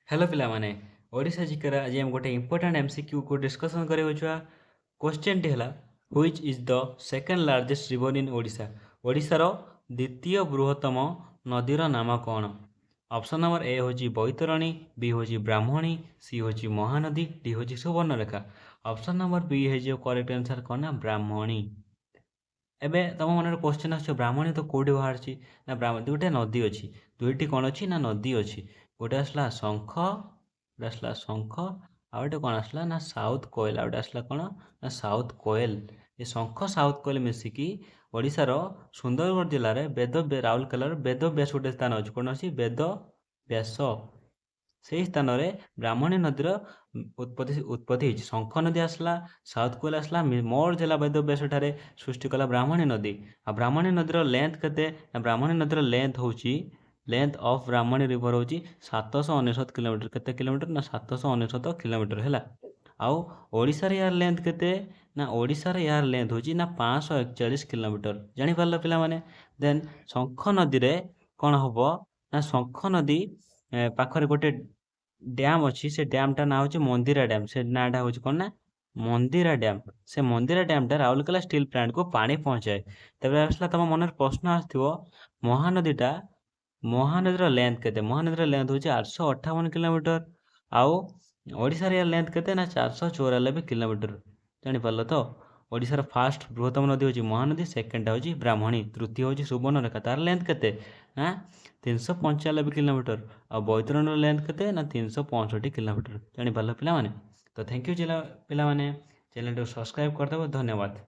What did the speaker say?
Hello पिलामाने Odisha जिकर आज हम गोटे इंपोर्टेंट एमसीक्यू को डिस्कशन करे छुआ। क्वेश्चन टी हला which is the second largest river in Odisha. ओडिशार द्वितीय बृहत्तम नदीर नाम कौन? ऑप्शन नंबर ए होची बैतरणी, बी होची ब्राह्मणी, सी होची महानदी, डी होची सुवर्णरेखा। ऑप्शन नंबर बी है करेक्ट आंसर कौन ना ब्राह्मणी। एबे तुम मन क्वेश्चन आस ब्राह्मणी तो कौटी बाहर ना ब्राह्मणी दुईटा नदी अच्छी दुईटी कौन अच्छी ना नदी अच्छी गोटे आसला शंख गोटे आसला शंख आ गोटे कौन आसला ना साउथ कोएल आ गोटे आसला कौन ना साउथ कोएल। ये शंख साउथ कोएल मिसिकी ओडिशार सुंदरगढ़ जिले में राउरकेलार बेद व्यास गोटे स्थान अच्छी कौन अच्छी बेद व्यास से स्थान में ब्राह्मणी नदीर उत्पत्ति होती। शंख नदी आसला साउथ कोएल आसला मोर जिला बेद व्यास सृष्टि कला ब्राह्मणी नदी। आ ब्राह्मणी नदीर लेंथ केते ना ब्राह्मणी नदीर लेंथ होची लेंथ ऑफ ब्राह्मणी रिवर होची 799 किलोमीटर। केते किलोमीटर ना 799 किलोमीटर है। आउ ओडिशार यार लेंथ केते ना ओडिशार यार लेंथ होची ना 541 किलोमीटर। जानि पारल पिला माने। देन शंख नदी रे कौन हबो ना शंख नदी पाखरे गोटे डैम अच्छी से डैमटा ना हूँ मंदिरा डैम से नाटा हूँ कौन ना मंदिरा डैम। से मंदिरा डैमटा राउरकेला स्टील प्लांट को पानी पहुँचाए। तब आसला तुम मन प्रश्न आसो महानदीटा महानदीर लेंथ केते महानदीर लेंथ हूँ 858 किलोमीटर। आउ ओडिशार यार लेंथ केते ना 494 किलोमीटर। जानिपार तो ओडिशार फास्ट बृहत्तम नदी हूँ महानदी, सेकेंडटा हूँ ब्राह्मणी, तृतीय हूँ सुवर्णरेखा। तार लेंथ केते ना 395 किलोमीटर। आ बैतरणीर लेंथ केते ना 365 किलोमीटर। जानिपार पिला माने। तो थैंक यू पिला माने। चैनल को सब्सक्राइब करदेव। धन्यवाद।